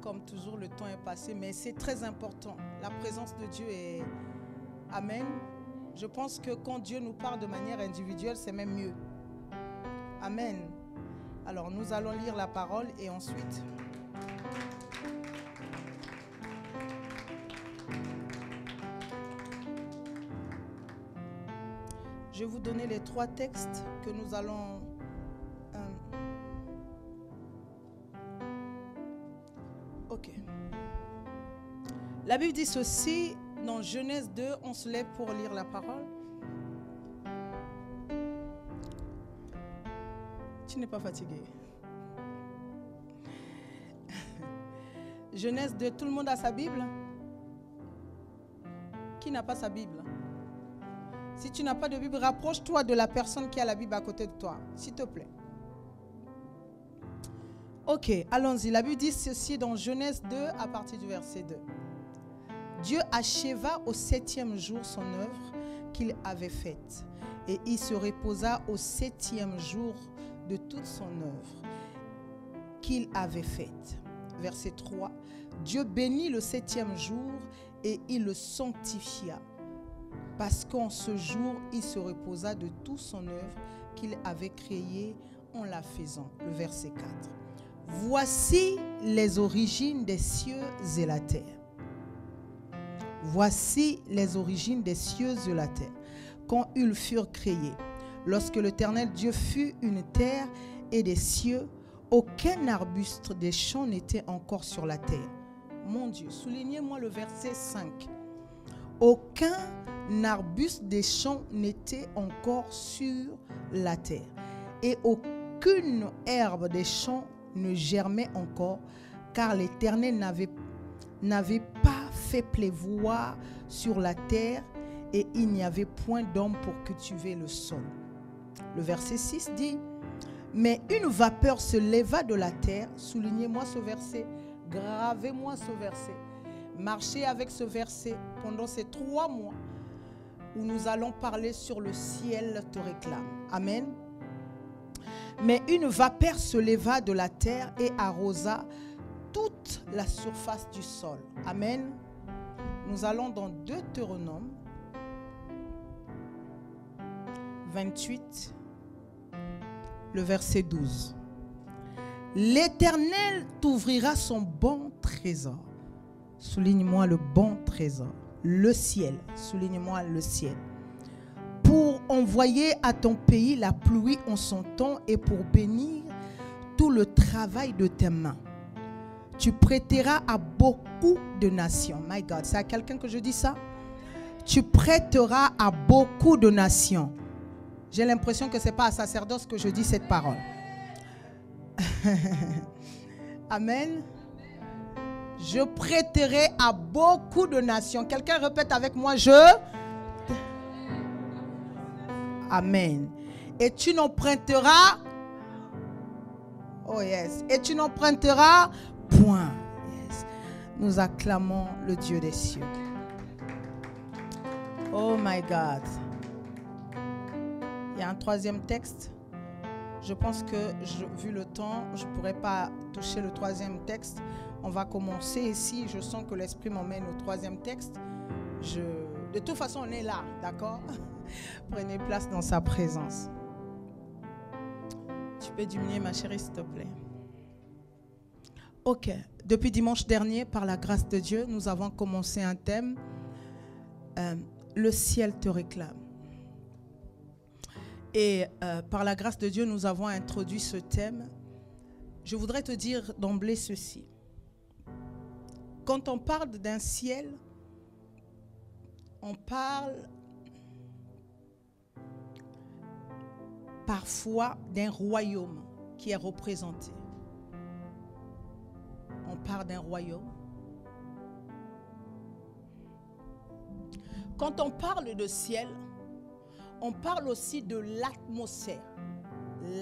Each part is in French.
Comme toujours, le temps est passé, mais c'est très important. La présence de Dieu est... Amen. Je pense que quand Dieu nous parle de manière individuelle, c'est même mieux. Amen. Alors, nous allons lire la parole et ensuite... Je vais vous donner les 3 textes que nous allons... Ok. La Bible dit ceci, dans Genèse 2, on se lève pour lire la parole. Tu n'es pas fatigué. Genèse 2, tout le monde a sa Bible? Qui n'a pas sa Bible? Si tu n'as pas de Bible, rapproche-toi de la personne qui a la Bible à côté de toi, s'il te plaît. Ok, allons-y. La Bible dit ceci dans Genèse 2 à partir du verset 2. Dieu acheva au 7e jour son œuvre qu'il avait faite, et il se reposa au 7e jour de toute son œuvre qu'il avait faite. Verset 3. Dieu bénit le 7e jour et il le sanctifia, parce qu'en ce jour, il se reposa de toute son œuvre qu'il avait créée en la faisant. Le verset 4. Voici les origines des cieux et la terre. Voici les origines des cieux et la terre, quand ils furent créés. Lorsque l'Éternel Dieu fut une terre et des cieux, aucun arbuste des champs n'était encore sur la terre. Mon Dieu, soulignez-moi le verset 5. Aucun arbuste des champs n'était encore sur la terre, et aucune herbe des champs ne germait encore, car l'Éternel n'avait pas fait pleuvoir sur la terre, et il n'y avait point d'homme pour cultiver le sol. Le verset 6 dit, mais une vapeur se leva de la terre. Soulignez-moi ce verset, gravez-moi ce verset. Marchez avec ce verset pendant ces 3 mois où nous allons parler sur le ciel te réclame. Amen. Mais une vapeur se leva de la terre et arrosa toute la surface du sol. Amen. Nous allons dans Deutéronome 28, le verset 12. L'Éternel t'ouvrira son bon trésor. Souligne-moi le bon trésor. Le ciel. Souligne-moi le ciel. Pour envoyer à ton pays la pluie en son temps et pour bénir tout le travail de tes mains. Tu prêteras à beaucoup de nations. My God, c'est à quelqu'un que je dis ça? Tu prêteras à beaucoup de nations. J'ai l'impression que ce n'est pas à sacerdoce que je dis cette parole. Amen. Je prêterai à beaucoup de nations. Quelqu'un répète avec moi, je... Amen. Et tu n'emprunteras... Oh yes. Et tu n'emprunteras point. Yes. Nous acclamons le Dieu des cieux. Oh my God. Il y a un 3e texte. Je pense que, vu le temps, je ne pourrais pas toucher le 3e texte. On va commencer ici. Je sens que l'Esprit m'emmène au 3e texte. De toute façon, on est là, d'accord? Prenez place dans sa présence. Tu peux diminuer, ma chérie, s'il te plaît. Ok. Depuis dimanche dernier, par la grâce de Dieu, nous avons commencé un thème. Le ciel te réclame. Et par la grâce de Dieu, nous avons introduit ce thème. Je voudrais te dire d'emblée ceci. Quand on parle d'un ciel, on parle parfois d'un royaume qui est représenté. On parle d'un royaume. Quand on parle de ciel, on parle aussi de l'atmosphère.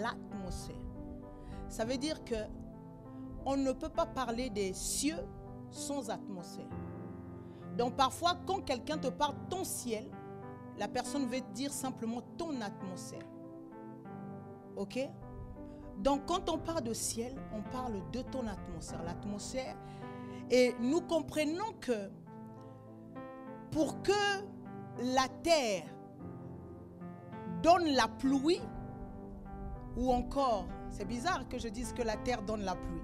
L'atmosphère. Ça veut dire que on ne peut pas parler des cieux sans atmosphère. Donc parfois, quand quelqu'un te parle ton ciel, la personne veut dire simplement ton atmosphère. Ok? Donc quand on parle de ciel, on parle de ton atmosphère. L'atmosphère Et nous comprenons que pour que la terre donne la pluie, ou encore, c'est bizarre que je dise que la terre donne la pluie.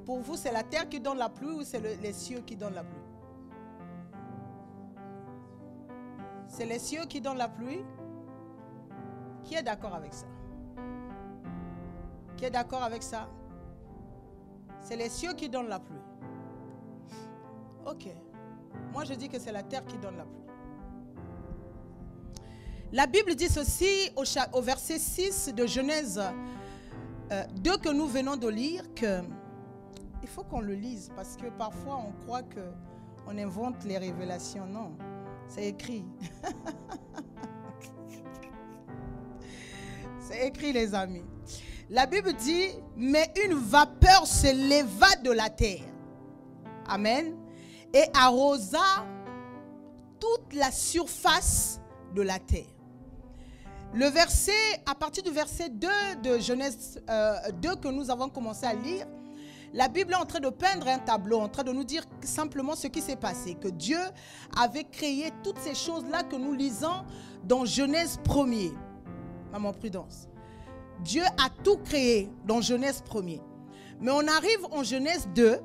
Pour vous, c'est la terre qui donne la pluie ou c'est les cieux qui donnent la pluie? C'est les cieux qui donnent la pluie? Qui est d'accord avec ça? Qui est d'accord avec ça? C'est les cieux qui donnent la pluie. Ok. Moi, je dis que c'est la terre qui donne la pluie. La Bible dit ceci au verset 6 de Genèse 2 que nous venons de lire, que il faut qu'on le lise parce que parfois on croit qu'on invente les révélations. Non, c'est écrit. C'est écrit, les amis. La Bible dit, mais une vapeur se leva de la terre. Amen. Et arrosa toute la surface de la terre. Le verset, à partir du verset 2 de Genèse 2 que nous avons commencé à lire, la Bible est en train de peindre un tableau, en train de nous dire simplement ce qui s'est passé. Que Dieu avait créé toutes ces choses-là que nous lisons dans Genèse 1er. Maman Prudence. Dieu a tout créé dans Genèse 1er. Mais on arrive en Genèse 2,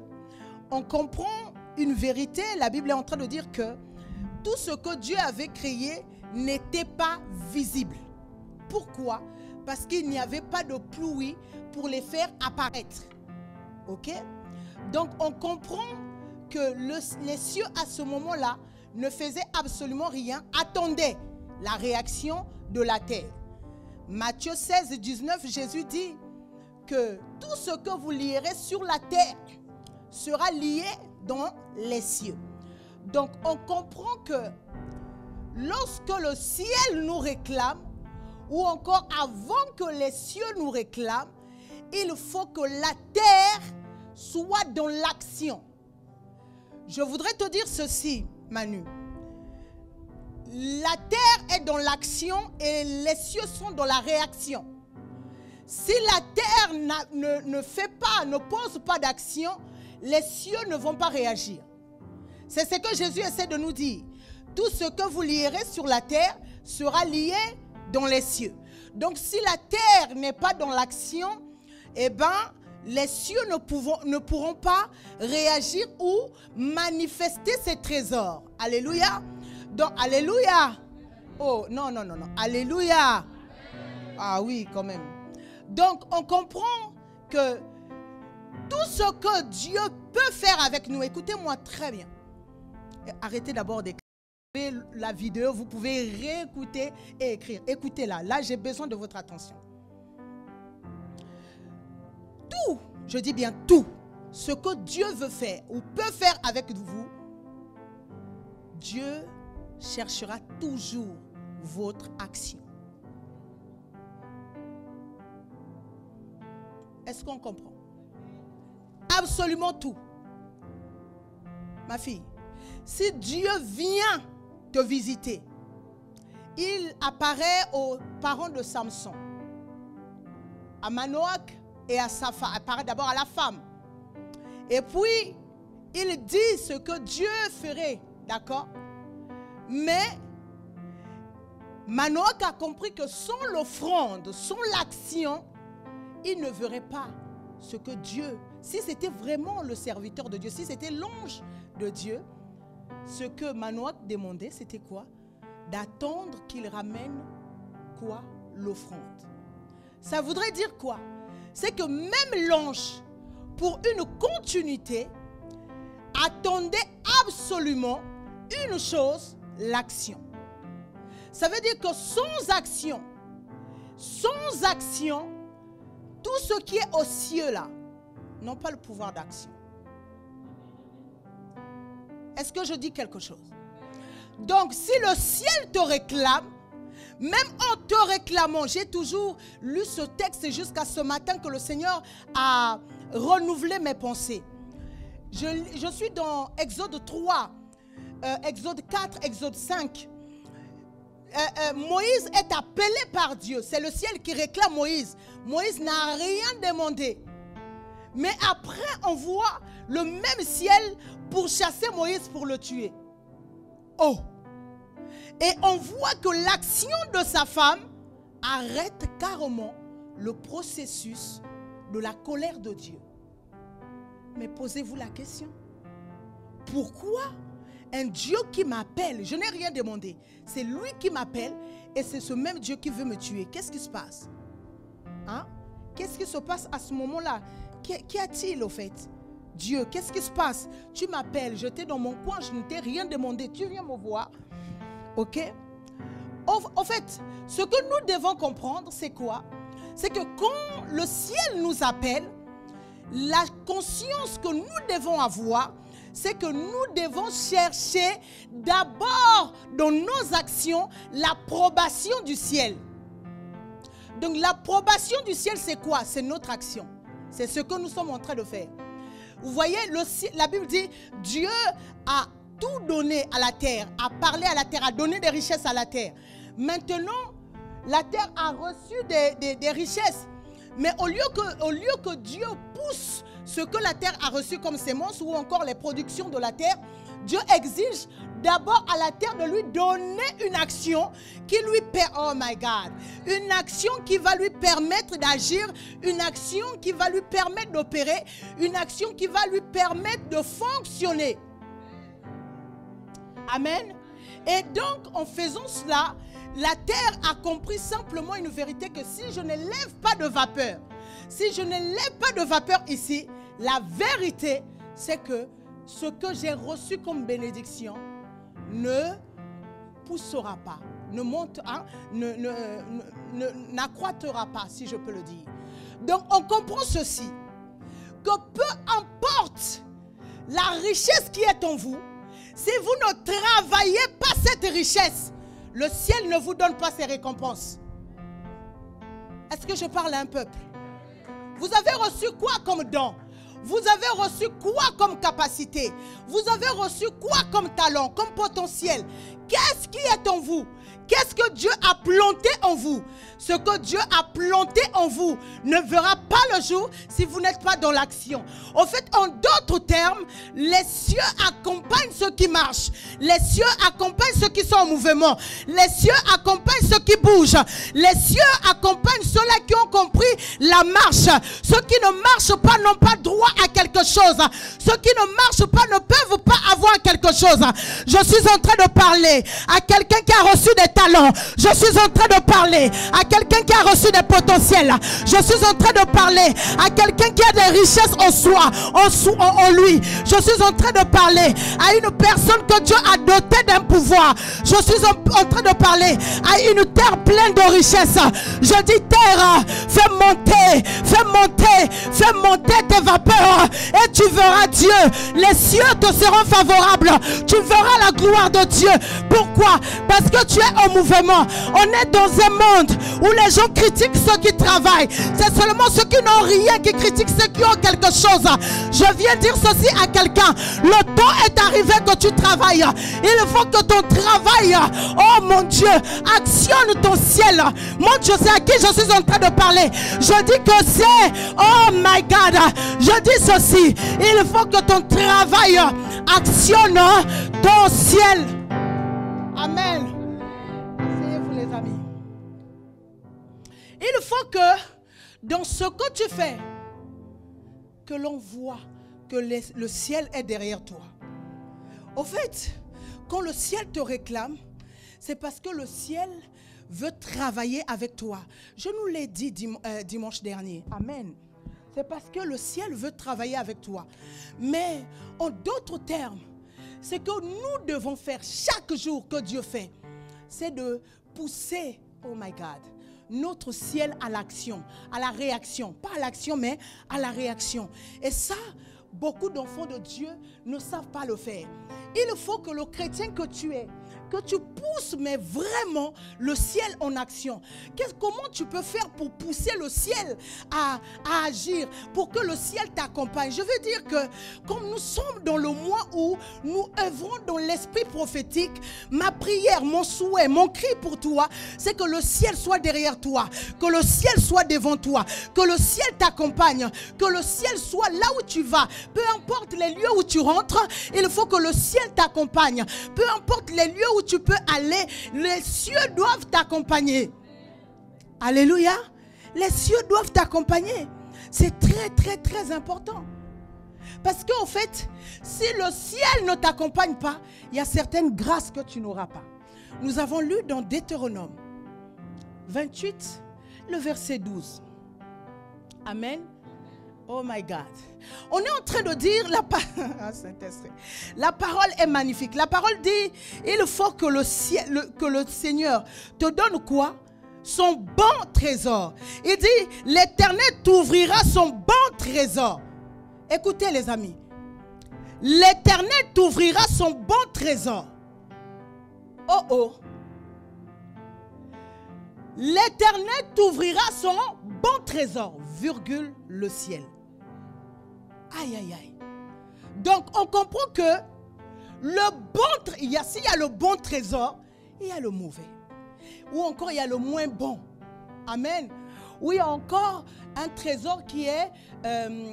on comprend une vérité. La Bible est en train de dire que tout ce que Dieu avait créé n'était pas visible. Pourquoi? Parce qu'il n'y avait pas de pluie pour les faire apparaître. Ok? Donc on comprend que les cieux à ce moment-là ne faisaient absolument rien, attendaient la réaction de la terre. Matthieu 16, 19, Jésus dit que tout ce que vous lierez sur la terre sera lié dans les cieux. Donc on comprend que lorsque le ciel nous réclame, ou encore avant que les cieux nous réclament, il faut que la terre soit dans l'action. Je voudrais te dire ceci, Manu. La terre est dans l'action et les cieux sont dans la réaction. Si la terre ne fait pas, ne pose pas d'action, les cieux ne vont pas réagir. C'est ce que Jésus essaie de nous dire. Tout ce que vous lierez sur la terre sera lié dans les cieux. Donc si la terre n'est pas dans l'action, eh bien, les cieux ne pourront pas réagir ou manifester ces trésors. Alléluia. Donc, alléluia. Oh, non, non, non, non. Alléluia. Ah oui, quand même. Donc, on comprend que tout ce que Dieu peut faire avec nous, écoutez-moi très bien. Arrêtez d'abord d'écrire la vidéo, vous pouvez réécouter et écrire. Écoutez-la. Là, j'ai besoin de votre attention. Tout, je dis bien tout, ce que Dieu veut faire ou peut faire avec vous, Dieu cherchera toujours votre action. Est-ce qu'on comprend? Absolument tout. Ma fille, si Dieu vient te visiter, il apparaît aux parents de Samson, à Manoach et à sa femme. Il apparaît d'abord à la femme. Et puis, il dit ce que Dieu ferait, d'accord? Mais Manoach a compris que sans l'offrande, sans l'action, il ne verrait pas ce que Dieu, si c'était vraiment le serviteur de Dieu, si c'était l'ange de Dieu, ce que Manoach demandait, c'était quoi? D'attendre qu'il ramène quoi? L'offrande. Ça voudrait dire quoi? C'est que même l'ange, pour une continuité, attendait absolument une chose, l'action. Ça veut dire que sans action, tout ce qui est aux cieux là, n'ont pas le pouvoir d'action. Est-ce que je dis quelque chose? Donc, si le ciel te réclame, même en te réclamant, j'ai toujours lu ce texte jusqu'à ce matin que le Seigneur a renouvelé mes pensées. Je suis dans Exode 3, Exode 4, Exode 5. Moïse est appelé par Dieu. C'est le ciel qui réclame Moïse. Moïse n'a rien demandé. Mais après, on voit le même ciel pourchassait Moïse pour le tuer. Oh! Et on voit que l'action de sa femme arrête carrément le processus de la colère de Dieu. Mais posez-vous la question. Pourquoi un Dieu qui m'appelle, je n'ai rien demandé, c'est lui qui m'appelle et c'est ce même Dieu qui veut me tuer? Qu'est-ce qui se passe? Hein? Qu'est-ce qui se passe à ce moment-là? Qu'y a-t-il au fait? Dieu, qu'est-ce qui se passe? Tu m'appelles, j'étais dans mon coin, je ne t'ai rien demandé, tu viens me voir. Ok? En fait, ce que nous devons comprendre, c'est quoi? C'est que quand le ciel nous appelle, la conscience que nous devons avoir, c'est que nous devons chercher d'abord dans nos actions l'approbation du ciel. Donc l'approbation du ciel, c'est quoi? C'est notre action. C'est ce que nous sommes en train de faire. Vous voyez, la Bible dit, Dieu a tout donné à la terre, a parlé à la terre, a donné des richesses à la terre. Maintenant, la terre a reçu des richesses. Mais au lieu que Dieu pousse ce que la terre a reçu comme sémence ou encore les productions de la terre, Dieu exige d'abord à la terre de lui donner une action qui lui permet, oh my God, une action qui va lui permettre d'agir, une action qui va lui permettre d'opérer, une action qui va lui permettre de fonctionner. Amen. Et donc, en faisant cela, la terre a compris simplement une vérité, que si je ne lève pas de vapeur, si je ne lève pas de vapeur ici, la vérité, c'est que ce que j'ai reçu comme bénédiction ne poussera pas, ne monte, hein, n'accroîtra pas, si je peux le dire. Donc, on comprend ceci, que peu importe la richesse qui est en vous, si vous ne travaillez pas cette richesse, le ciel ne vous donne pas ses récompenses. Est-ce que je parle à un peuple? Vous avez reçu quoi comme don? Vous avez reçu quoi comme capacité? Vous avez reçu quoi comme talent, comme potentiel? Qu'est-ce qui est en vous? Qu'est-ce que Dieu a planté en vous? Ce que Dieu a planté en vous ne verra pas le jour si vous n'êtes pas dans l'action. En fait, en d'autres termes, les cieux accompagnent ceux qui marchent. Les cieux accompagnent ceux qui sont en mouvement. Les cieux accompagnent ceux qui bougent. Les cieux accompagnent ceux-là qui ont compris la marche. Ceux qui ne marchent pas n'ont pas droit à quelque chose. Ceux qui ne marchent pas ne peuvent pas avoir quelque chose. Je suis en train de parler à quelqu'un qui a reçu des talents. Je suis en train de parler à quelqu'un qui a reçu des potentiels. Je suis en train de parler à quelqu'un qui a des richesses en soi, en lui. Je suis en train de parler à une personne que Dieu a dotée d'un pouvoir. Je suis en train de parler à une terre pleine de richesses. Je dis terre, fais monter tes vapeurs et tu verras Dieu. Les cieux te seront favorables. Tu verras la gloire de Dieu. Pourquoi? Parce que tu es en mouvement. On est dans un monde où les gens critiquent ceux qui travaillent. C'est seulement ceux qui n'ont rien qui critiquent ceux qui ont quelque chose. Je viens dire ceci à quelqu'un. Le temps est arrivé que tu travailles. Il faut que ton travail, oh mon Dieu, actionne ton ciel. Mon Dieu, c'est à qui je suis en train de parler. Je dis que c'est, oh my God, je dis ceci. Il faut que ton travail actionne ton ciel. Amen. Asseyez-vous les amis. Il faut que dans ce que tu fais, que l'on voit que le ciel est derrière toi. Au fait, quand le ciel te réclame, c'est parce que le ciel veut travailler avec toi. Je nous l'ai dit dimanche dernier. Amen. C'est parce que le ciel veut travailler avec toi. Mais en d'autres termes, c'est que nous devons faire chaque jour que Dieu fait, c'est de pousser, oh my God, notre ciel à l'action, à la réaction. Pas à l'action, mais à la réaction. Et ça, beaucoup d'enfants de Dieu ne savent pas le faire. Il faut que le chrétien que tu es que tu pousses, mais vraiment, le ciel en action. Comment tu peux faire pour pousser le ciel à agir, pour que le ciel t'accompagne? Je veux dire que, comme nous sommes dans le mois où nous œuvrons dans l'esprit prophétique, ma prière, mon souhait, mon cri pour toi, c'est que le ciel soit derrière toi, que le ciel soit devant toi, que le ciel t'accompagne, que le ciel soit là où tu vas. Peu importe les lieux où tu rentres, il faut que le ciel t'accompagne. Peu importe les lieux où tu peux aller, les cieux doivent t'accompagner. Alléluia. Les cieux doivent t'accompagner. C'est très, très, très important. Parce qu'en fait, si le ciel ne t'accompagne pas, il y a certaines grâces que tu n'auras pas. Nous avons lu dans Deutéronome 28, le verset 12. Amen. Oh my God. On est en train de dire, la parole est magnifique. La parole dit, il faut que le Seigneur te donne quoi? Son bon trésor. Il dit, l'Éternel t'ouvrira son bon trésor. Écoutez les amis. L'Éternel t'ouvrira son bon trésor. Oh oh. L'Éternel t'ouvrira son bon trésor, virgule, le ciel. Aïe, aïe, aïe. Donc, on comprend que s'il y a le bon trésor, il y a le mauvais. Ou encore, il y a le moins bon. Amen. Ou il y a encore un trésor qui est,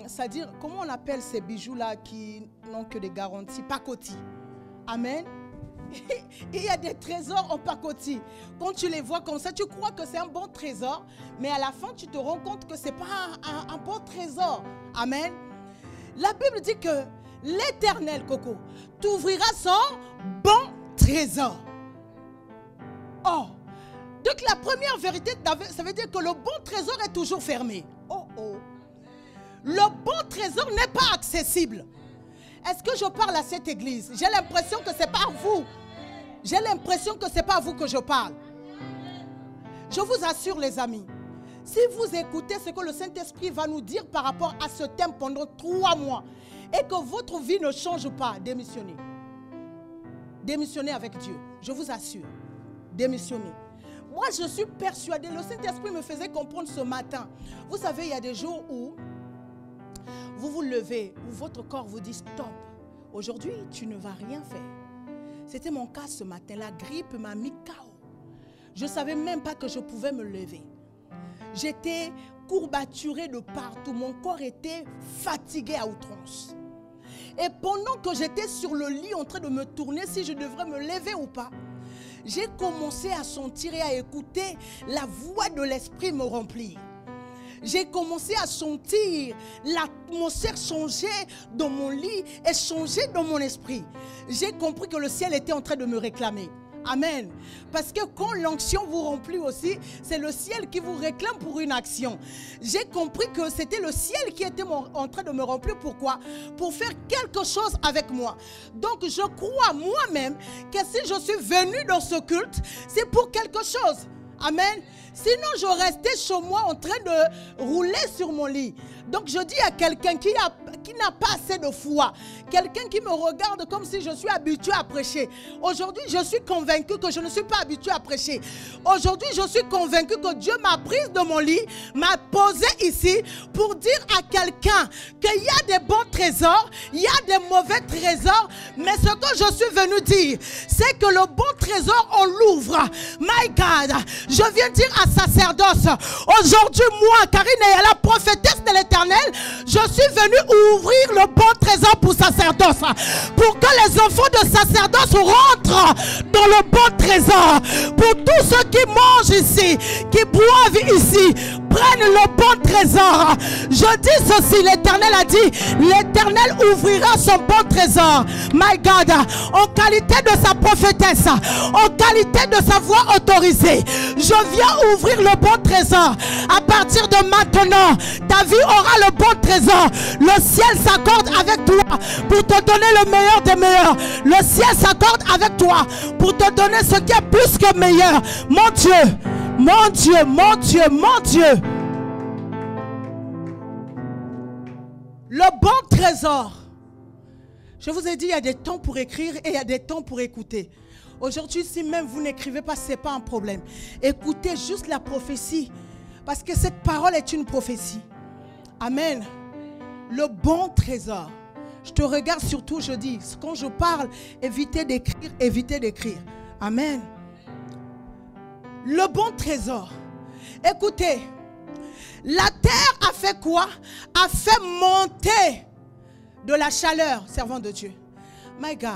c'est-à-dire, comment on appelle ces bijoux-là qui n'ont que des garanties? Pacotille. Amen. Il y a des trésors en pacotille. Quand tu les vois comme ça, tu crois que c'est un bon trésor, mais à la fin, tu te rends compte que ce n'est pas un bon trésor. Amen. La Bible dit que l'Éternel, Coco, t'ouvrira son bon trésor. Oh. Donc la première vérité, ça veut dire que le bon trésor est toujours fermé. Oh oh. Le bon trésor n'est pas accessible. Est-ce que je parle à cette église? J'ai l'impression que ce n'est pas à vous. J'ai l'impression que ce n'est pas à vous que je parle. Je vous assure les amis, si vous écoutez ce que le Saint-Esprit va nous dire par rapport à ce thème pendant 3 mois et que votre vie ne change pas, démissionnez. Démissionnez avec Dieu. Je vous assure. Démissionnez. Moi, je suis persuadée, le Saint-Esprit me faisait comprendre ce matin. Vous savez, il y a des jours où vous vous levez, où votre corps vous dit stop. Aujourd'hui, tu ne vas rien faire. C'était mon cas ce matin. La grippe m'a mis KO. Je ne savais même pas que je pouvais me lever. J'étais courbaturée de partout. Mon corps était fatigué à outrance. Et pendant que j'étais sur le lit en train de me tourner si je devrais me lever ou pas, j'ai commencé à sentir et à écouter la voix de l'Esprit me remplir. J'ai commencé à sentir l'atmosphère changer dans mon lit et changer dans mon esprit. J'ai compris que le ciel était en train de me réclamer. Amen. Parce que quand l'onction vous remplit aussi, c'est le ciel qui vous réclame pour une action. J'ai compris que c'était le ciel qui était en train de me remplir. Pourquoi? Pour faire quelque chose avec moi. Donc je crois moi-même que si je suis venue dans ce culte, c'est pour quelque chose. Amen. Sinon, je restais chez moi en train de rouler sur mon lit. Donc, je dis à quelqu'un qui n'a pas assez de foi, quelqu'un qui me regarde comme si je suis habitué à prêcher. Aujourd'hui, je suis convaincu que je ne suis pas habitué à prêcher. Aujourd'hui, je suis convaincu que Dieu m'a prise de mon lit, m'a posé ici pour dire à quelqu'un qu'il y a des bons trésors, il y a des mauvais trésors. Mais ce que je suis venu dire, c'est que le bon trésor, on l'ouvre. My God, je viens dire à sacerdoce, aujourd'hui, moi, Karine est la prophétesse de l'Éternel, je suis venu ouvrir le bon trésor pour sacerdoce, pour que les enfants de sacerdoce rentrent dans le bon trésor, pour tous ceux qui mangent ici, qui boivent ici, prennent le bon trésor. Je dis ceci, l'Éternel a dit, l'Éternel ouvrira son bon trésor. My God, en qualité de sa prophétesse, en qualité de sa voix autorisée, je viens ouvrir le bon trésor. À partir de maintenant, ta vie aura le bon trésor. Le ciel s'accorde avec toi pour te donner le meilleur des meilleurs. Le ciel s'accorde avec toi pour te donner ce qui est plus que meilleur. Mon Dieu, mon Dieu, mon Dieu, mon Dieu. Le bon trésor. Je vous ai dit, il y a des temps pour écrire et il y a des temps pour écouter. Aujourd'hui, si même vous n'écrivez pas, ce n'est pas un problème. Écoutez juste la prophétie. Parce que cette parole est une prophétie. Amen. Le bon trésor. Je te regarde surtout, je dis, quand je parle, évitez d'écrire, évitez d'écrire. Amen. Le bon trésor. Écoutez, la terre a fait quoi? A fait monter de la chaleur, servant de Dieu. My God.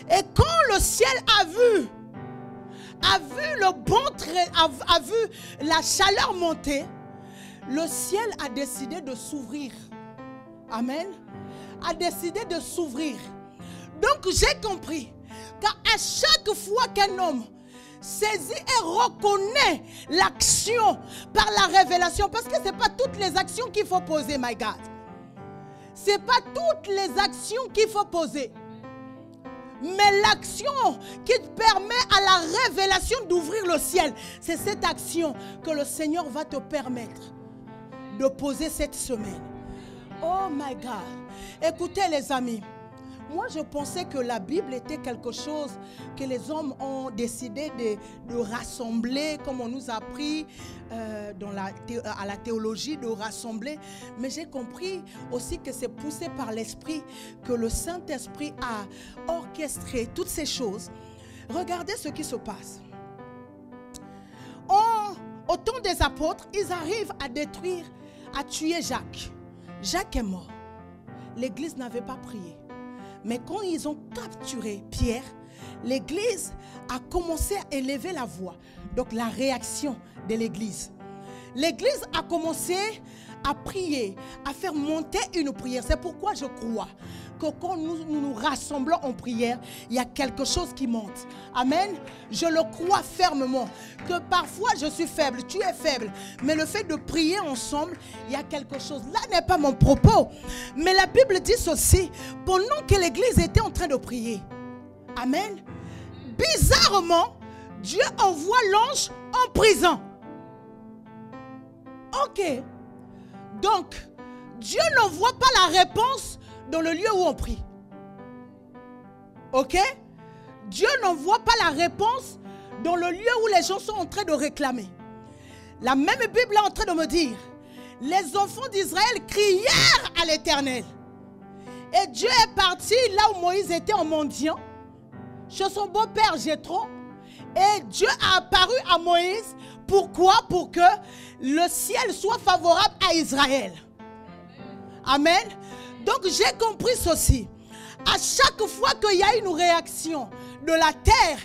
Et quand le ciel a vu le bon trésor, a vu la chaleur monter, le ciel a décidé de s'ouvrir. Amen. A décidé de s'ouvrir. Donc j'ai compris qu'à chaque fois qu'un homme saisit et reconnaît l'action par la révélation, parce que ce n'est pas toutes les actions qu'il faut poser, my God. Ce n'est pas toutes les actions qu'il faut poser. Mais l'action qui te permet à la révélation d'ouvrir le ciel, c'est cette action que le Seigneur va te permettre de poser cette semaine. Oh my God. Écoutez les amis, moi je pensais que la Bible était quelque chose que les hommes ont décidé de rassembler, comme on nous a appris à la théologie, de rassembler. Mais j'ai compris aussi que c'est poussé par l'Esprit, que le Saint-Esprit a orchestré toutes ces choses. Regardez ce qui se passe. Au temps des apôtres, ils arrivent à détruire, à tuer Jacques. Jacques est mort. L'église n'avait pas prié. Mais quand ils ont capturé Pierre, l'église a commencé à élever la voix. Donc la réaction de l'église. L'église a commencé à prier, à faire monter une prière. C'est pourquoi je crois que quand nous rassemblons en prière, il y a quelque chose qui monte. Amen. Je le crois fermement. Que parfois je suis faible, tu es faible. Mais le fait de prier ensemble, il y a quelque chose. Là n'est pas mon propos. Mais la Bible dit ceci. Pendant que l'église était en train de prier. Amen. Bizarrement, Dieu envoie l'ange en prison. Ok. Donc, Dieu n'envoie pas la réponse dans le lieu où on prie. Ok? Dieu n'envoie pas la réponse dans le lieu où les gens sont en train de réclamer. La même Bible est en train de me dire, les enfants d'Israël crièrent à l'Éternel. Et Dieu est parti là où Moïse était en mendiant, chez son beau-père Jéthro. Et Dieu a apparu à Moïse. Pourquoi? Pour que le ciel soit favorable à Israël. Amen. Donc j'ai compris ceci. À chaque fois qu'il y a une réaction de la terre,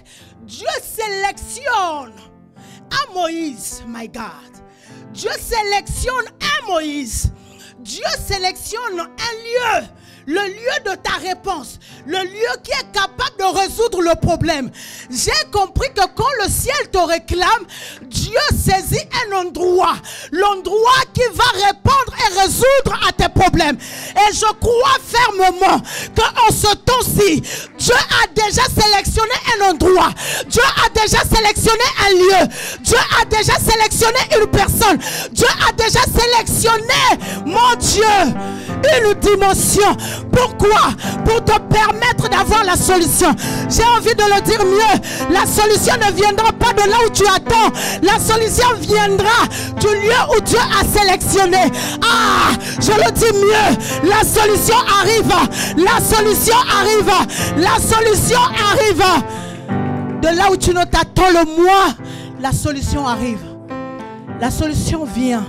Dieu sélectionne un Moïse, my God. Dieu sélectionne un Moïse. Dieu sélectionne un lieu. Le lieu de ta réponse, le lieu qui est capable de résoudre le problème. J'ai compris que quand le ciel te réclame, Dieu saisit un endroit. L'endroit qui va répondre et résoudre à tes problèmes. Et je crois fermement qu'en ce temps-ci, Dieu a déjà sélectionné un endroit. Dieu a déjà sélectionné un lieu. Dieu a déjà sélectionné une personne. Dieu a déjà sélectionné, mon Dieu, une dimension. Pourquoi? Pour te permettre d'avoir la solution. J'ai envie de le dire mieux. La solution ne viendra pas de là où tu attends. La solution viendra du lieu où Dieu a sélectionné. Ah, je le dis mieux. La solution arrive. La solution arrive. La solution arrive. De là où tu ne t'attends le mois, la solution arrive. La solution vient.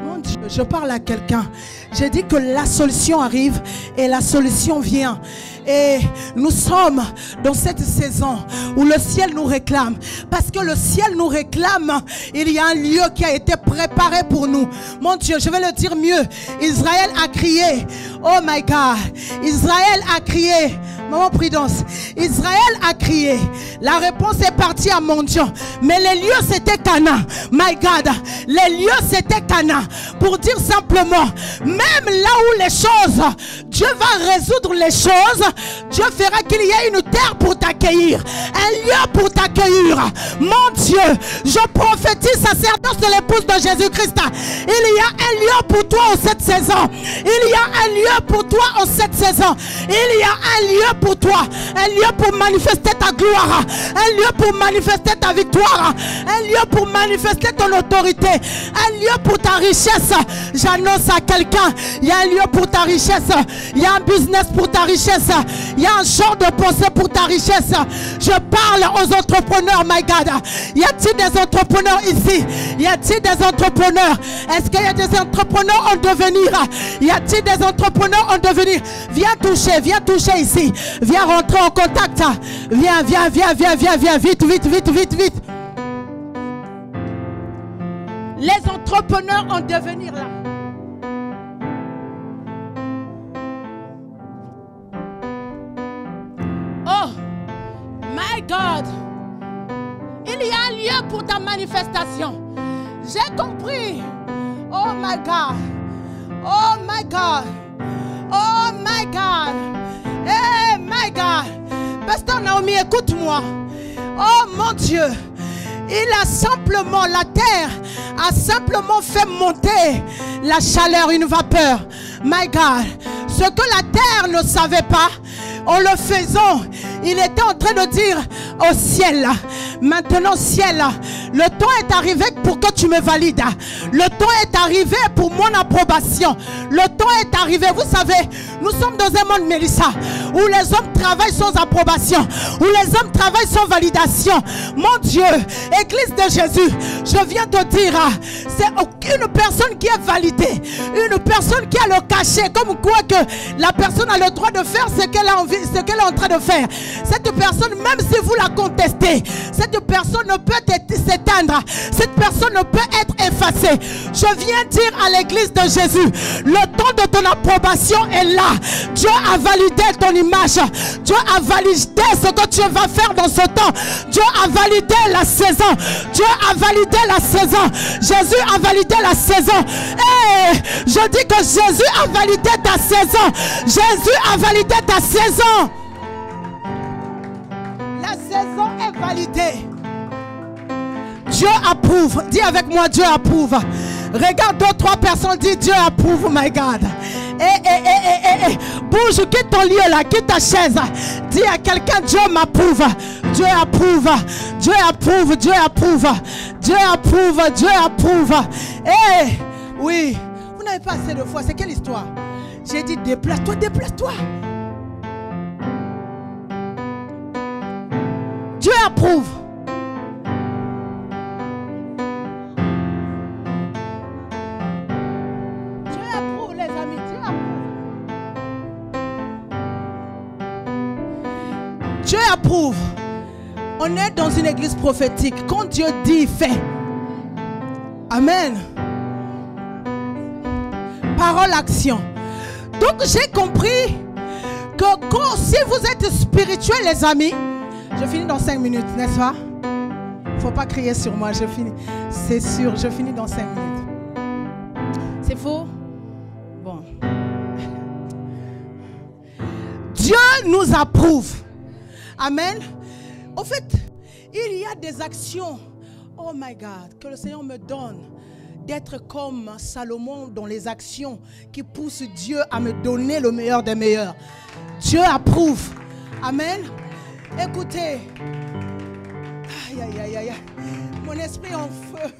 Mon Dieu, je parle à quelqu'un. J'ai dit que la solution arrive et la solution vient. Et nous sommes dans cette saison où le ciel nous réclame. Parce que le ciel nous réclame, il y a un lieu qui a été préparé pour nous. Mon Dieu, je vais le dire mieux. Israël a crié. Oh my God. Israël a crié. Maman Prudence. Israël a crié. La réponse est partie à Mendiant. Mais les lieux c'était Canaan. My God. Les lieux c'était Canaan. Pour dire simplement, même là où les choses, Dieu va résoudre les choses. Dieu fera qu'il y ait une terre pour t'accueillir, un lieu pour t'accueillir. Mon Dieu, je prophétise sacerdoce de l'épouse de Jésus-Christ. Il y a un lieu pour toi en cette saison. Il y a un lieu pour toi en cette saison. Il y a un lieu pour toi, un lieu pour manifester ta gloire, un lieu pour manifester ta victoire, un lieu pour manifester ton autorité, un lieu pour ta richesse. J'annonce à quelqu'un, il y a un lieu pour ta richesse, il y a un business pour ta richesse, il y a un champ de pensée pour ta richesse. Je parle aux entrepreneurs, my God. Y a-t-il des entrepreneurs ici? Y a-t-il des entrepreneurs? Est-ce qu'il y a des entrepreneurs en devenir? Y a-t-il des entrepreneurs en devenir? Viens toucher ici. Viens rentrer en contact. Viens, vite. Les entrepreneurs en devenir là. Oh, my God. Il y a un lieu pour ta manifestation. J'ai compris. Oh my God. Oh my God. Oh my God. Hey my God. Pasteur Naomi, écoute-moi. Oh mon Dieu. Il a simplement, la terre a simplement fait monter la chaleur, une vapeur. My God. Ce que la terre ne savait pas, en le faisant, il était en train de dire au ciel, maintenant ciel, le temps est arrivé pour que tu me valides. Le temps est arrivé pour mon approbation. Le temps est arrivé. Vous savez, nous sommes dans un monde, Mélissa, où les hommes travaillent sans approbation, où les hommes travaillent sans validation. Mon Dieu, Église de Jésus, je viens te dire, c'est aucune personne qui est validée, une personne qui a le cachet, comme quoi que la personne a le droit de faire ce qu'elle a envie, ce qu'elle est en train de faire. Cette personne, même si vous la contestez, cette personne ne peut s'éteindre, cette personne ne peut être effacée. Je viens dire à l'église de Jésus, le temps de ton approbation est là. Dieu a validé ton image, Dieu a validé ce que tu vas faire dans ce temps. Dieu a validé la saison, Dieu a validé la saison, Jésus a validé la saison. Et je dis que Jésus a validé ta saison, Jésus a validé ta saison. La saison est validée. Dieu approuve. Dis avec moi, Dieu approuve. Regarde 2-3 personnes, dis Dieu approuve, my God. Bouge, quitte ton lieu là, quitte ta chaise. Dis à quelqu'un, Dieu m'approuve. Dieu approuve. Dieu approuve. Dieu approuve. Dieu approuve. Dieu approuve. Oui, vous n'avez pas assez de foi. C'est quelle histoire? J'ai dit déplace-toi, déplace-toi. Dieu approuve. Dieu approuve, les amis. Dieu approuve. Dieu approuve. On est dans une église prophétique. Quand Dieu dit, il fait. Amen. Parole, action. Donc j'ai compris que si vous êtes spirituel, les amis, je finis dans 5 minutes, n'est-ce pas? Il ne faut pas crier sur moi, je finis. C'est sûr, je finis dans 5 minutes. C'est faux? Bon. Dieu nous approuve. Amen. En fait, il y a des actions, oh my God, que le Seigneur me donne. D'être comme Salomon dans les actions qui poussent Dieu à me donner le meilleur des meilleurs. Dieu approuve. Amen. Écoutez. Aïe. Mon esprit en feu.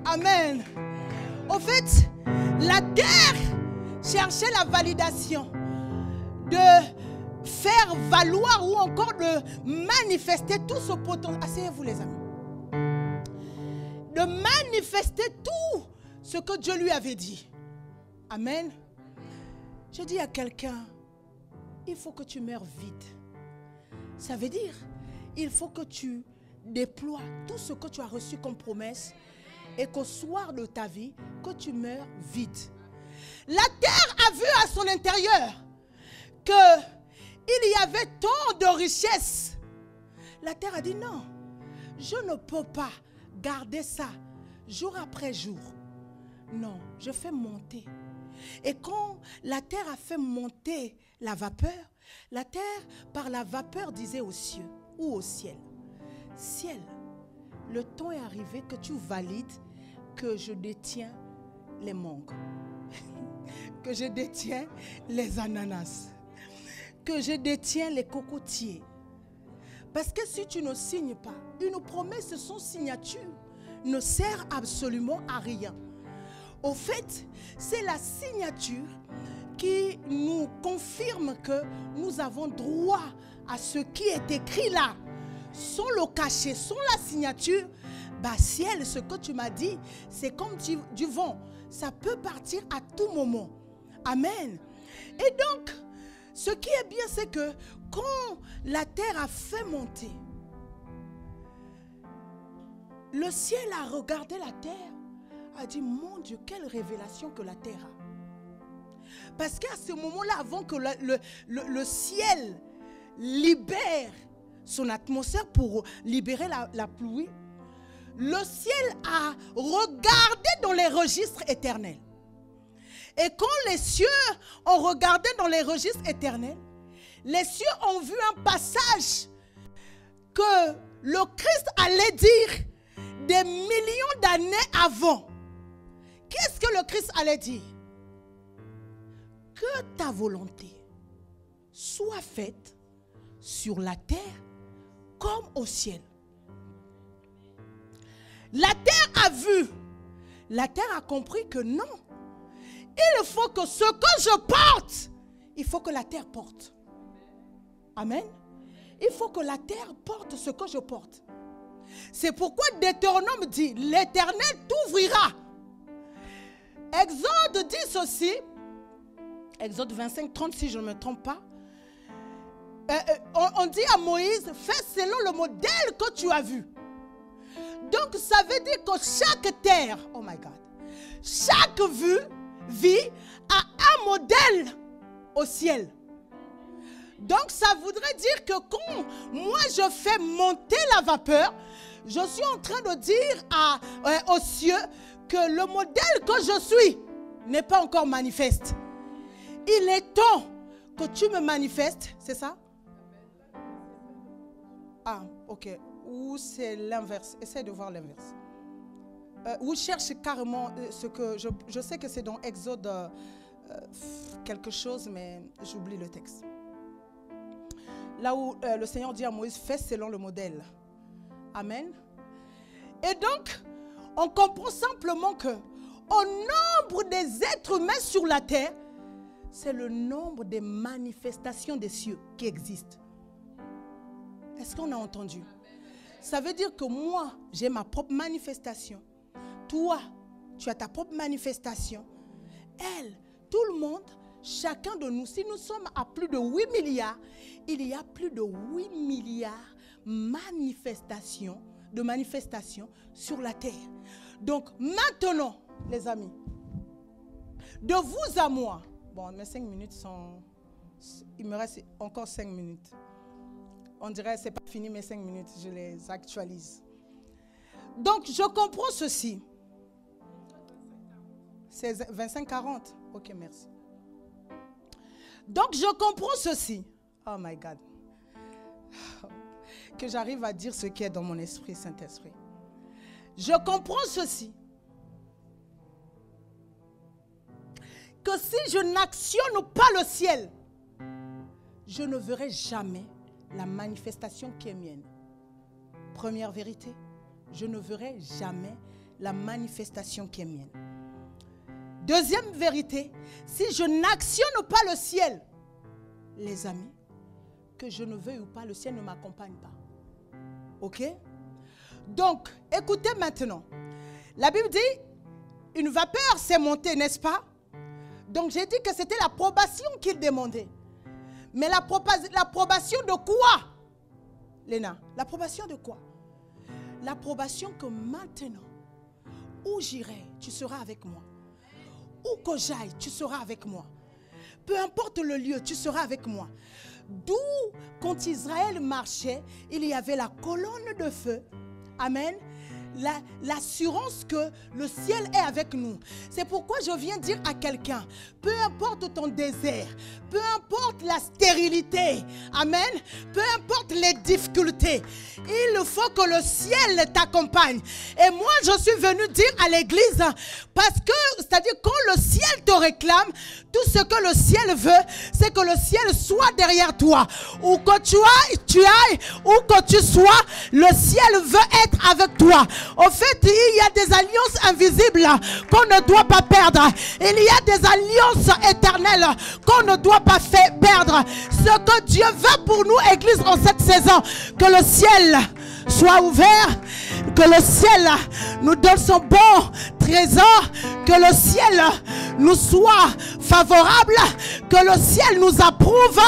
Amen. Au fait, la terre cherchait la validation de faire valoir ou encore de manifester tout ce potentiel. Asseyez-vous les amis. De manifester tout ce que Dieu lui avait dit. Amen. Je dis à quelqu'un, il faut que tu meurs vite. Ça veut dire, il faut que tu déploies tout ce que tu as reçu comme promesse et qu'au soir de ta vie, que tu meurs vite. La terre a vu à son intérieur qu'il y avait tant de richesses. La terre a dit non, je ne peux pas garder ça jour après jour. Non, je fais monter. Et quand la terre a fait monter la vapeur, La terre, par la vapeur, disait aux cieux ou au ciel. Ciel, le temps est arrivé que tu valides que je détiens les mangues, que je détiens les ananas, que je détiens les cocotiers. Parce que si tu ne signes pas, une promesse sans signature ne sert absolument à rien. Au fait, c'est la signature qui nous confirme que nous avons droit à ce qui est écrit là. Sans le cachet, sans la signature, ciel, ce que tu m'as dit, c'est comme du vent. Ça peut partir à tout moment. Amen. Et donc, ce qui est bien, c'est que quand la terre a fait monter, le ciel a regardé la terre, a dit, mon Dieu, quelle révélation que la terre a. Parce qu'à ce moment-là, avant que le ciel libère son atmosphère pour libérer la pluie, le ciel a regardé dans les registres éternels. Et quand les cieux ont regardé dans les registres éternels, les cieux ont vu un passage que le Christ allait dire des millions d'années avant. Qu'est-ce que le Christ allait dire? Que ta volonté soit faite sur la terre comme au ciel. La terre a vu, la terre a compris que non. Il faut que ce que je porte, il faut que la terre porte. Amen. Il faut que la terre porte ce que je porte. C'est pourquoi Deutéronome dit, l'Éternel t'ouvrira. Exode dit ceci, Exode 25, 30 si je ne me trompe pas. On dit à Moïse, fais selon le modèle que tu as vu. Donc ça veut dire que chaque terre, oh my God, chaque vie a un modèle au ciel. Donc ça voudrait dire que quand moi je fais monter la vapeur, je suis en train de dire aux cieux que le modèle que je suis n'est pas encore manifeste. Il est temps que tu me manifestes, c'est ça? Ah, ok. Ou c'est l'inverse. Essaye de voir l'inverse. Ou cherche carrément ce que... Je sais que c'est dans Exode quelque chose, mais j'oublie le texte. Là où le Seigneur dit à Moïse, fais selon le modèle. Amen. Et donc, on comprend simplement que au nombre des êtres humains sur la terre, c'est le nombre des manifestations des cieux qui existent. Est-ce qu'on a entendu? Ça veut dire que moi, j'ai ma propre manifestation. Toi, tu as ta propre manifestation. Elle, tout le monde, chacun de nous, si nous sommes à plus de 8 milliards, il y a plus de 8 milliards de manifestations sur la terre. Donc maintenant, les amis, de vous à moi, bon, mes 5 minutes sont... Il me reste encore 5 minutes. On dirait que ce n'est pas fini mes 5 minutes, je les actualise. Donc, je comprends ceci. C'est 25-40. Ok, merci. Donc, je comprends ceci. Oh my God. Que j'arrive à dire ce qui est dans mon esprit, Saint-Esprit. Je comprends ceci. Que si je n'actionne pas le ciel, je ne verrai jamais la manifestation qui est mienne. Première vérité, je ne verrai jamais la manifestation qui est mienne. Deuxième vérité, si je n'actionne pas le ciel, les amis, que je ne veuille ou pas, le ciel ne m'accompagne pas. Ok? Donc, écoutez maintenant. La Bible dit, une vapeur s'est montée, n'est-ce pas? Donc, j'ai dit que c'était l'approbation qu'il demandait. Mais l'approbation de quoi, Léna? L'approbation de quoi? L'approbation que maintenant, où j'irai, tu seras avec moi. Où que j'aille, tu seras avec moi. Peu importe le lieu, tu seras avec moi. D'où, quand Israël marchait, il y avait la colonne de feu. Amen. l'assurance que le ciel est avec nous. C'est pourquoi je viens dire à quelqu'un, peu importe ton désert, peu importe la stérilité, amen, peu importe les difficultés, il faut que le ciel t'accompagne. Et moi, je suis venu dire à l'église, parce que, c'est-à-dire quand le ciel te réclame, tout ce que le ciel veut, c'est que le ciel soit derrière toi. Où que tu ailles, où que tu sois, le ciel veut être avec toi. En fait, il y a des alliances invisibles qu'on ne doit pas perdre. Il y a des alliances éternelles qu'on ne doit pas perdre. Ce que Dieu veut pour nous, Église, en cette saison, que le ciel soit ouvert, que le ciel nous donne son bon trésor, que le ciel nous soit favorable, que le ciel nous approuve,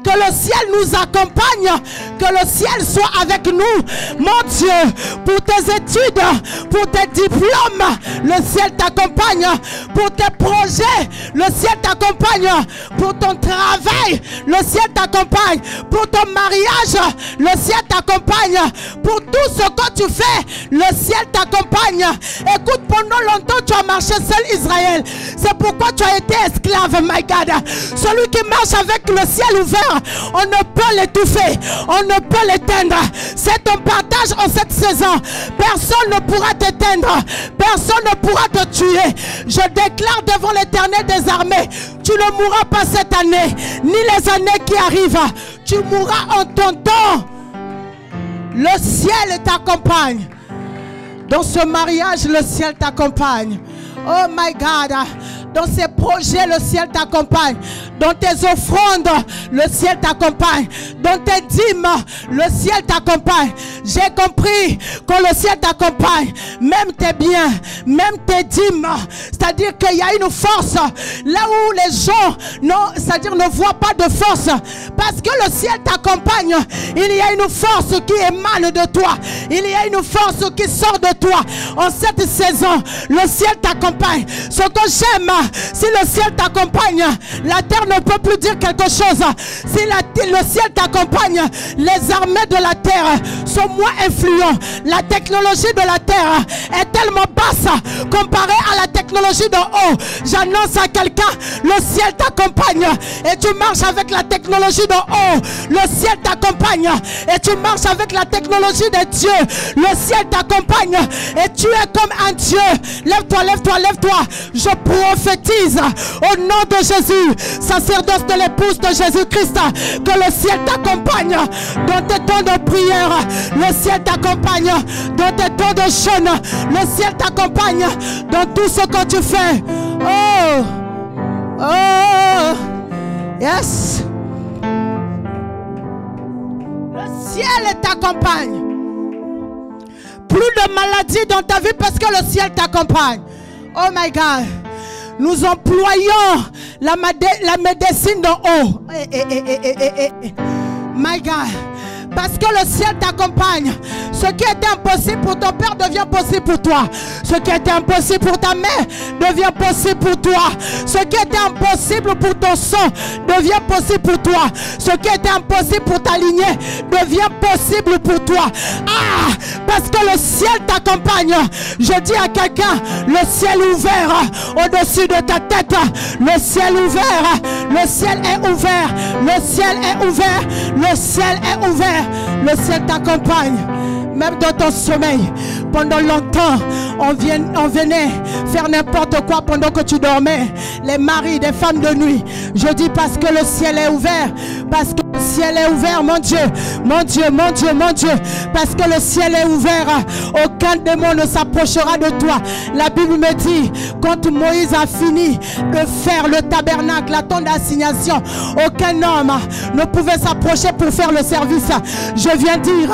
que le ciel nous accompagne, que le ciel soit avec nous. Mon Dieu, pour tes études, pour tes diplômes, le ciel t'accompagne. Pour tes projets, le ciel t'accompagne. Pour ton travail, le ciel t'accompagne. Pour ton mariage, le ciel t'accompagne. Pour tout ce que tu fais, le ciel t'accompagne. Écoute, pendant longtemps tu as marché seul, Israël. C'est pourquoi tu as été esclave, my God. Celui qui marche avec le ciel ouvert, on ne peut l'étouffer, on ne peut l'éteindre. C'est ton partage en cette saison. Personne ne pourra t'éteindre, personne ne pourra te tuer. Je déclare devant l'Éternel des armées, tu ne mourras pas cette année, ni les années qui arrivent. Tu mourras en ton temps. Le ciel t'accompagne. Dans ce mariage, le ciel t'accompagne. Oh my God. Dans ces projets, le ciel t'accompagne. Dans tes offrandes, le ciel t'accompagne. Dans tes dîmes, le ciel t'accompagne. J'ai compris que le ciel t'accompagne. Même tes biens, même tes dîmes. C'est-à-dire qu'il y a une force là où les gens ne voient pas de force. Parce que le ciel t'accompagne. Il y a une force qui émane de toi. Il y a une force qui sort de toi. En cette saison, le ciel t'accompagne. Ce que j'aime, si le ciel t'accompagne, la terre ne peut plus dire quelque chose. Si le ciel t'accompagne, les armées de la terre sont moins influentes. La technologie de la terre est tellement basse comparée à la technologie d'en haut. J'annonce à quelqu'un, le ciel t'accompagne et tu marches avec la technologie d'en haut. Le ciel t'accompagne et tu marches avec la technologie de Dieu. Le ciel t'accompagne et tu es comme un Dieu. Lève-toi, lève-toi, lève-toi. Je prophétise au nom de Jésus, sacerdoce de l'épouse de Jésus-Christ, que le ciel t'accompagne dans tes temps de prière. Le ciel t'accompagne dans tes temps de jeûne. Le ciel t'accompagne dans tout ce que tu fais. Oh, oh, yes. Le ciel t'accompagne. Plus de maladies dans ta vie parce que le ciel t'accompagne. Oh my God. Nous employons la médecine d'en haut. My God. Parce que le ciel t'accompagne. Ce qui était impossible pour ton père devient possible pour toi. Ce qui était impossible pour ta mère devient possible pour toi. Ce qui était impossible pour ton sang devient possible pour toi. Ce qui était impossible pour ta lignée devient possible pour toi. Ah, parce que le ciel t'accompagne. Je dis à quelqu'un, le ciel ouvert au-dessus de ta tête. Le ciel ouvert. Le ciel est ouvert. Le ciel est ouvert. Le ciel est ouvert. Le ciel t'accompagne. Même dans ton sommeil. Pendant longtemps, on venait faire n'importe quoi pendant que tu dormais. Les maris des femmes de nuit. Je dis parce que le ciel est ouvert. Parce que le ciel est ouvert, mon Dieu. Mon Dieu, mon Dieu, mon Dieu. Parce que le ciel est ouvert. Aucun démon ne s'approchera de toi. La Bible me dit, quand Moïse a fini de faire le tabernacle, la tente d'assignation, aucun homme ne pouvait s'approcher pour faire le service. Je viens dire,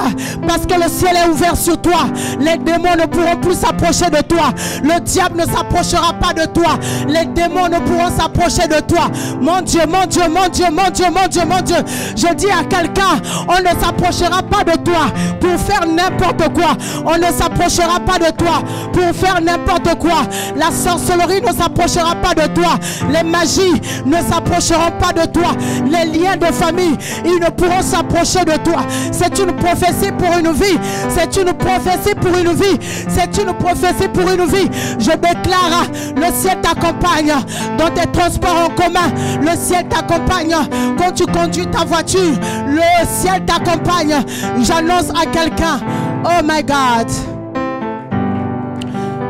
parce que le ciel est ouvert sur toi, les démons ne pourront plus s'approcher de toi. Le diable ne s'approchera pas de toi. Les démons ne pourront s'approcher de toi. Mon Dieu, mon Dieu, mon Dieu, mon Dieu, mon Dieu, mon Dieu. Je Je dis à quelqu'un, on ne s'approchera pas de toi pour faire n'importe quoi. On ne s'approchera pas de toi pour faire n'importe quoi. La sorcellerie ne s'approchera pas de toi. Les magies ne s'approcheront pas de toi. Les liens de famille, ils ne pourront s'approcher de toi. C'est une prophétie pour une vie. C'est une prophétie pour une vie. C'est une prophétie pour une vie. Je déclare, le ciel t'accompagne dans tes transports en commun. Le ciel t'accompagne quand tu conduis ta voiture. Le ciel t'accompagne. J'annonce à quelqu'un, oh my God,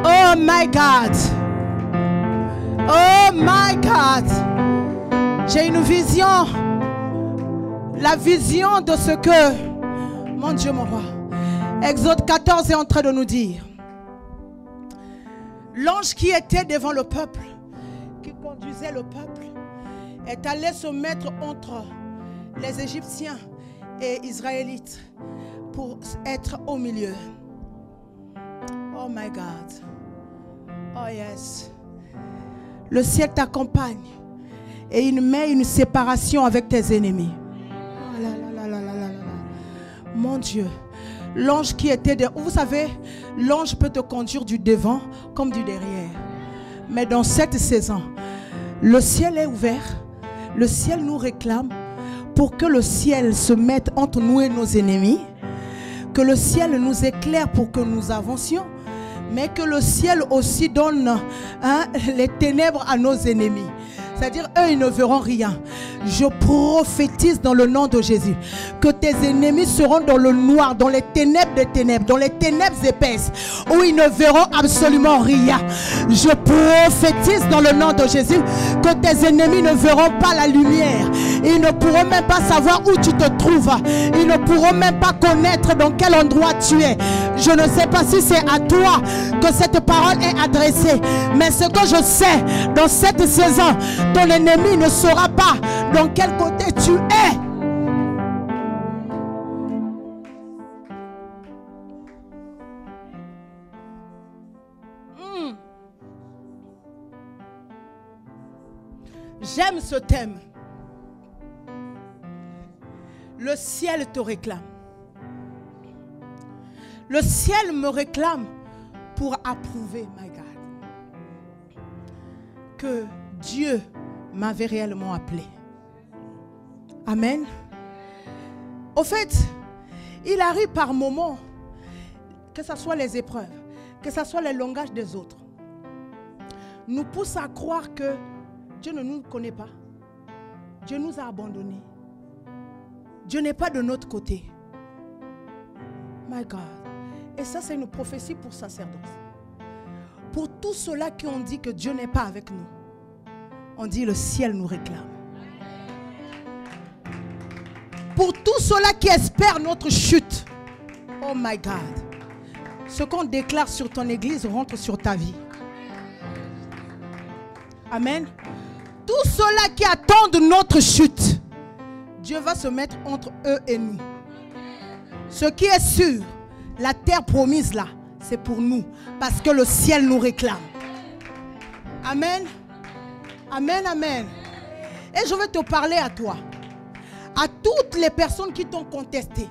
oh my God, oh my God, j'ai une vision, la vision de ce que, mon Dieu mon roi, Exode 14 est en train de nous dire. L'ange qui était devant le peuple, qui conduisait le peuple, est allé se mettre entre les Égyptiens et Israélites pour être au milieu. Oh my God. Oh yes. Le ciel t'accompagne et il met une séparation avec tes ennemis. Oh là là là là là là là. Mon Dieu. L'ange qui était de... Vous savez, l'ange peut te conduire du devant comme du derrière. Mais dans cette saison, le ciel est ouvert. Le ciel nous réclame pour que le ciel se mette entre nous et nos ennemis. Que le ciel nous éclaire pour que nous avancions. Mais que le ciel aussi donne les ténèbres à nos ennemis. C'est-à-dire, eux, ils ne verront rien. Je prophétise dans le nom de Jésus que tes ennemis seront dans le noir, dans les ténèbres des ténèbres, dans les ténèbres épaisses, où ils ne verront absolument rien. Je prophétise dans le nom de Jésus que tes ennemis ne verront pas la lumière. Ils ne pourront même pas savoir où tu te trouves. Ils ne pourront même pas connaître dans quel endroit tu es. Je ne sais pas si c'est à toi que cette parole est adressée. Mais ce que je sais, dans cette saison, ton ennemi ne saura pas dans quel côté tu es. J'aime ce thème. Le ciel te réclame. Le ciel me réclame pour approuver, my God, que Dieu m'avait réellement appelé. Amen. Au fait, il arrive par moments, que ce soit les épreuves, que ce soit les langages des autres, nous pousse à croire que Dieu ne nous connaît pas. Dieu nous a abandonnés. Dieu n'est pas de notre côté. My God. Et ça, c'est une prophétie pour sacerdoce. Pour tous ceux-là qui ont dit que Dieu n'est pas avec nous, on dit le ciel nous réclame. Pour tous ceux-là qui espèrent notre chute, oh my God, ce qu'on déclare sur ton église rentre sur ta vie. Amen. Tous ceux-là qui attendent notre chute, Dieu va se mettre entre eux et nous. Ce qui est sûr, la terre promise là, c'est pour nous. Parce que le ciel nous réclame. Amen. Amen, amen. Et je vais te parler à toi. À toutes les personnes qui t'ont contesté.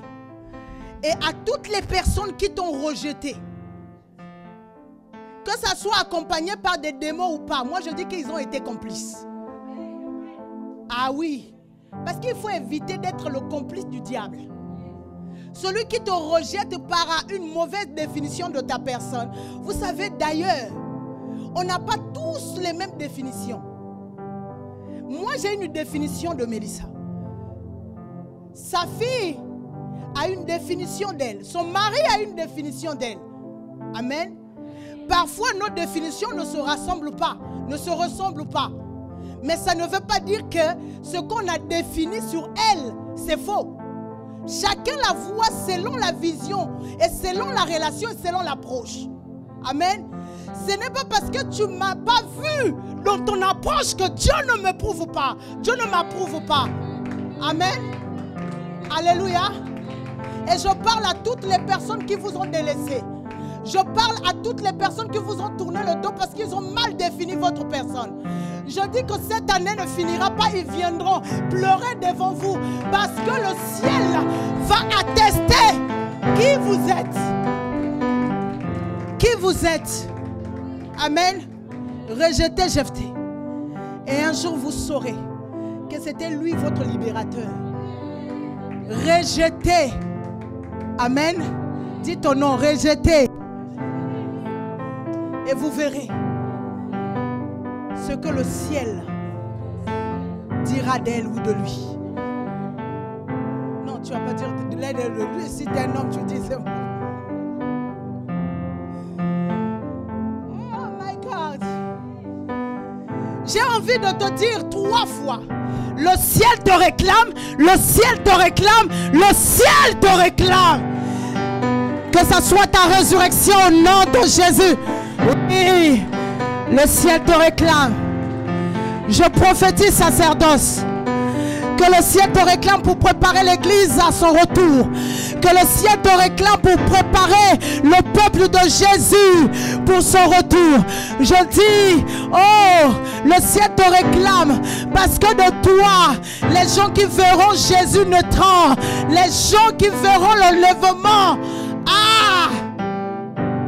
Et à toutes les personnes qui t'ont rejeté. Que ça soit accompagné par des démons ou pas. Moi, je dis qu'ils ont été complices. Ah oui. Parce qu'il faut éviter d'être le complice du diable. Celui qui te rejette par une mauvaise définition de ta personne. Vous savez d'ailleurs, on n'a pas tous les mêmes définitions. Moi, j'ai une définition de Mélissa. Sa fille a une définition d'elle. Son mari a une définition d'elle. Amen. Parfois, nos définitions ne se rassemblent pas, ne se ressemblent pas. Mais ça ne veut pas dire que ce qu'on a défini sur elle, c'est faux. Chacun la voit selon la vision et selon la relation et selon l'approche. Amen. Ce n'est pas parce que tu ne m'as pas vu dans ton approche que Dieu ne me prouve pas. Dieu ne m'approuve pas. Amen. Alléluia. Et je parle à toutes les personnes qui vous ont délaissé. Je parle à toutes les personnes qui vous ont tourné le dos parce qu'ils ont mal défini votre personne. Je dis que cette année ne finira pas, ils viendront pleurer devant vous parce que le ciel va attester qui vous êtes. Qui vous êtes. Amen. Rejetez Jephthé. Et un jour vous saurez que c'était lui votre libérateur. Rejetez. Amen. Dis ton nom, rejetez. Et vous verrez ce que le ciel dira d'elle ou de lui. Non, tu ne vas pas dire de l'aide de lui. Si tu es un homme, tu dis c'est bon. Oh my God. J'ai envie de te dire 3 fois. Le ciel te réclame, le ciel te réclame, le ciel te réclame. Que ça soit ta résurrection au nom de Jésus. Oui, le ciel te réclame. Je prophétise, sacerdoce, que le ciel te réclame pour préparer l'église à son retour. Que le ciel te réclame pour préparer le peuple de Jésus pour son retour. Je dis, oh, le ciel te réclame parce que de toi, les gens qui verront Jésus naîtront, les gens qui verront l'enlèvement. Ah!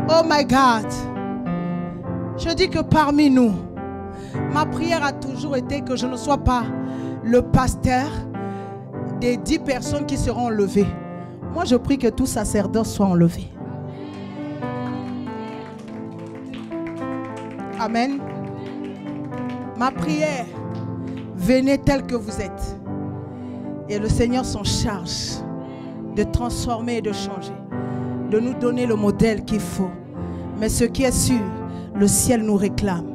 Oh my God! Je dis que parmi nous, ma prière a toujours été que je ne sois pas le pasteur des 10 personnes qui seront enlevées. Moi, je prie que tout sacerdoce soit enlevé. Amen. Ma prière, venez tel que vous êtes. Et le Seigneur s'en charge de transformer et de changer, de nous donner le modèle qu'il faut. Mais ce qui est sûr, le ciel nous réclame.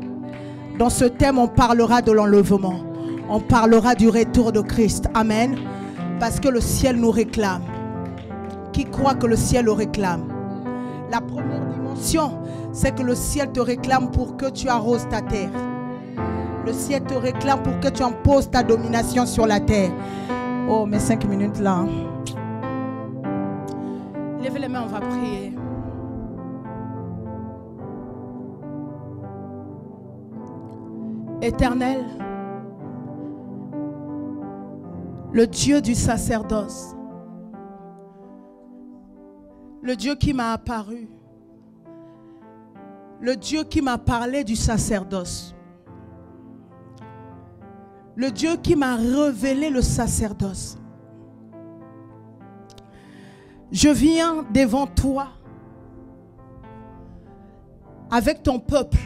Dans ce thème, on parlera de l'enlèvement. On parlera du retour de Christ. Amen. Parce que le ciel nous réclame. Qui croit que le ciel le réclame? La première dimension, c'est que le ciel te réclame pour que tu arroses ta terre. Le ciel te réclame pour que tu imposes ta domination sur la terre. Oh, mes 5 minutes là. Levez les mains, on va prier. Éternel, le Dieu du sacerdoce, le Dieu qui m'a apparu, le Dieu qui m'a parlé du sacerdoce, le Dieu qui m'a révélé le sacerdoce. Je viens devant toi avec ton peuple.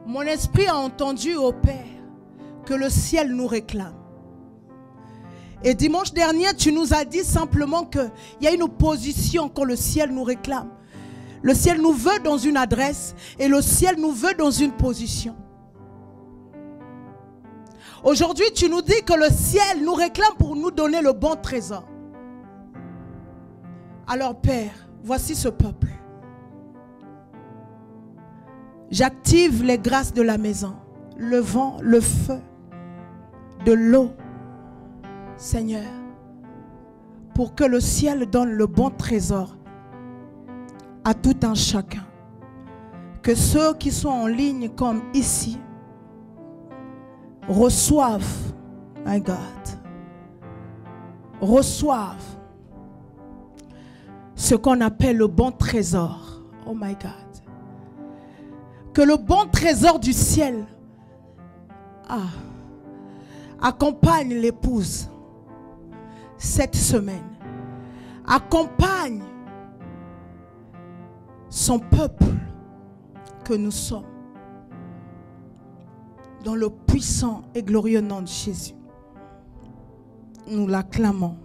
Mon esprit a entendu, ô Père, que le ciel nous réclame. Et dimanche dernier, tu nous as dit simplement qu'il y a une position quand le ciel nous réclame. Le ciel nous veut dans une adresse et le ciel nous veut dans une position. Aujourd'hui, tu nous dis que le ciel nous réclame pour nous donner le bon trésor. Alors Père, voici ce peuple. J'active les grâces de la maison, le vent, le feu, de l'eau, Seigneur, pour que le ciel donne le bon trésor à tout un chacun. Que ceux qui sont en ligne comme ici reçoivent, my God, reçoivent ce qu'on appelle le bon trésor. Oh my God. Que le bon trésor du ciel accompagne l'épouse cette semaine. Accompagne son peuple que nous sommes. Dans le puissant et glorieux nom de Jésus. Nous l'acclamons.